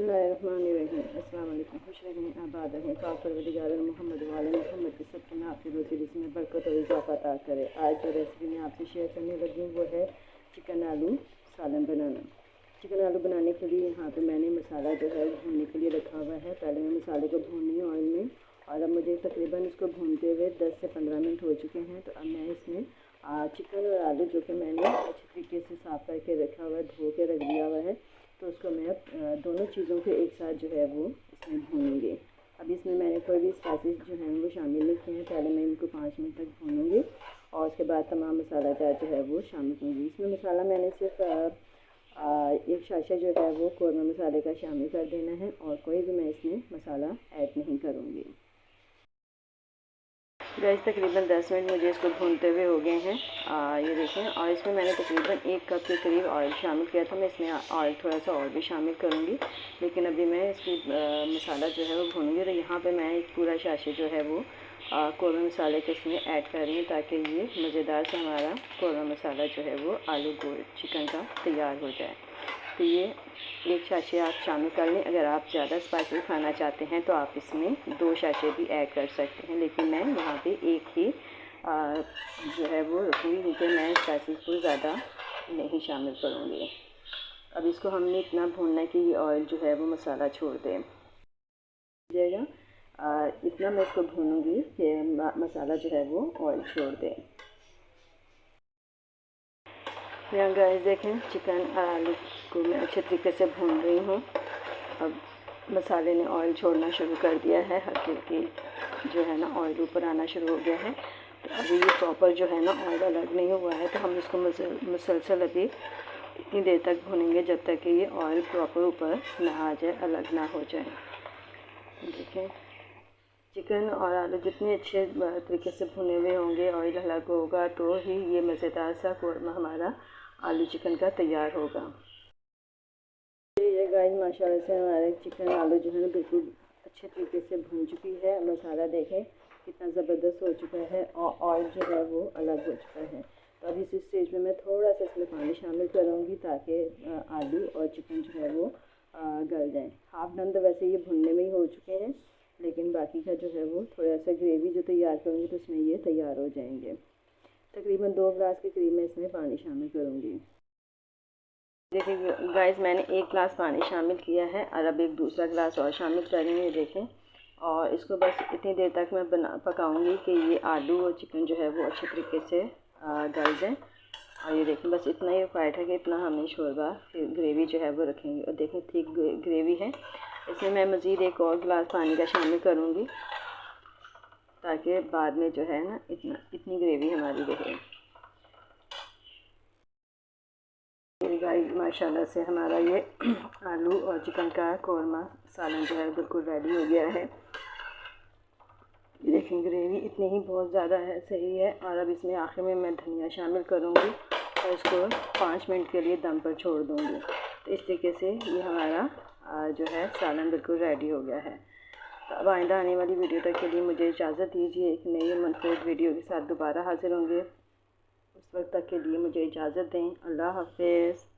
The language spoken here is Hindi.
अस्सलाम वालेकुम। खुश रहें, आबाद रहें। पाक परवरदिगार मोहम्मद वाले मोहम्मद के सबके में आपकी रोज़ी जिसमें बरकत और इजाफा अता करे। आज जो रेसिपी मैं आपसे शेयर करने लगी हूँ वो है चिकन आलू सालन बनाना। चिकन आलू बनाने के लिए यहाँ पे मैंने मसाला जो है भूनने के लिए रखा हुआ है। पहले मैं मसाले को भून रही हूँ ऑयल में, और अब मुझे तकरीबन इसको भूनते हुए 10 से 15 मिनट हो चुके हैं। तो अब मैं इसमें चिकन और आलू जो कि मैंने अच्छे तरीके से साफ़ करके रखा हुआ है, धो के रख दिया हुआ है, तो उसको मैं अब दोनों चीज़ों के एक साथ जो है वो इसमें भूनूंगी। अब इसमें मैंने कोई भी स्पाइसेस जो हैं वो शामिल नहीं किए हैं। पहले मैं इनको 5 मिनट तक भूनूंगी और उसके बाद तमाम मसाला जार जो है वो शामिल करूँगी। इसमें मसाला मैंने सिर्फ एक शाशा जो है वो कौरमा मसाले का शामिल कर देना है, और कोई भी मैं इसमें मसाला ऐड नहीं करूँगी। गैस तकरीबन 10 मिनट मुझे इसको भूनते हुए हो गए हैं। ये देखें, और इसमें मैंने तकरीबन 1 कप के करीब ऑयल शामिल किया था। मैं इसमें ऑयल थोड़ा सा और भी शामिल करूँगी, लेकिन अभी मैं इसकी मसाला जो है वो भूनूँगी। तो यहाँ पे मैं एक पूरा शाशे जो है वो कौरमा मसाले के इसमें ऐड कर रही हूँ, ताकि ये मज़ेदार से हमारा कौरमा मसाला जो है वो आलू गोल चिकन का तैयार हो जाए। तो ये एक शाशे आप शामिल कर लें। अगर आप ज़्यादा स्पाइसी खाना चाहते हैं तो आप इसमें 2 शाशे भी ऐड कर सकते हैं, लेकिन मैं यहाँ पे एक ही जो है वो रखूँगी, क्योंकि मैं स्पाइसी को ज़्यादा नहीं शामिल करूँगी। अब इसको हमने इतना भूनना है कि ये ऑयल जो है वो मसाला छोड़ दे जाएगा। इतना मैं इसको भूनूँगी कि मसाला जो है वो ऑयल छोड़ दे। यहाँ गाइस देखें, चिकन आलू को मैं अच्छे तरीके से भून रही हूँ। अब मसाले ने ऑयल छोड़ना शुरू कर दिया है, हल्की हल्की जो है ना ऑयल ऊपर आना शुरू हो गया है। तो अभी ये प्रॉपर जो है ना ऑयल अलग नहीं हुआ है, तो हम इसको मुसलसल अभी इतनी देर तक भूनेंगे जब तक कि ये ऑयल प्रॉपर ऊपर ना आ जाए, अलग ना हो जाए। देखें, चिकन और आलू जितने अच्छे तरीके से भुने हुए होंगे, ऑयल अलग होगा, तो ही ये मज़ेदार सा कौरमा हमारा आलू चिकन का तैयार होगा। ये गाइस माशाल्लाह से हमारे चिकन आलू जो है ना बिल्कुल अच्छे तरीके से भुन चुकी है। मसाला देखें कितना ज़बरदस्त हो चुका है, और ऑयल जो है वो अलग हो चुका है। तो अभी इस स्टेज में मैं थोड़ा सा इसमें पानी शामिल करूँगी, ताकि आलू और चिकन जो है वो गल जाए। हाफ डन तो वैसे ये भुनने में ही हो चुके हैं, लेकिन बाकी का जो है वो थोड़ा सा ग्रेवी जो तैयार करूँगी तो उसमें ये तैयार हो जाएंगे। तकरीबन 2 गिलास के करीब मैं इसमें पानी शामिल करूँगी। देखिए गाइस, मैंने 1 गिलास पानी शामिल किया है, और अब एक दूसरा गिलास और शामिल कर रही हूँ। देखें, और इसको बस इतनी देर तक मैं पकाऊंगी कि ये आलू और चिकन जो है वो अच्छे तरीके से गल जाए। और ये देखें, बस इतना ही रिक्वायर्ड है कि इतना हमें शोरबा ग्रेवी जो है वो रखेंगे। और देखें थिक ग्रेवी है। इसमें मैं मज़ीद एक और गिलास पानी का शामिल करूँगी, ताकि बाद में जो है ना इतनी ग्रेवी हमारी रहे। गाइस माशाल्लाह से हमारा ये आलू और चिकन का कौरमा सालन जो है बिल्कुल रेडी हो गया है। देखें, ग्रेवी इतनी ही बहुत ज़्यादा है, सही है। और अब इसमें आखिर में मैं धनिया शामिल करूँगी और इसको 5 मिनट के लिए दम पर छोड़ दूँगी। तो इस तरीके से ये हमारा जो है सालन बिल्कुल रेडी हो गया है। तो अब आइंदा आने वाली वीडियो तक के लिए मुझे इजाज़त दीजिए। एक नई मनफूद वीडियो के साथ दोबारा हाजिर होंगे। उस वक्त तक के लिए मुझे इजाज़त दें। अल्लाह हाफ़िज़।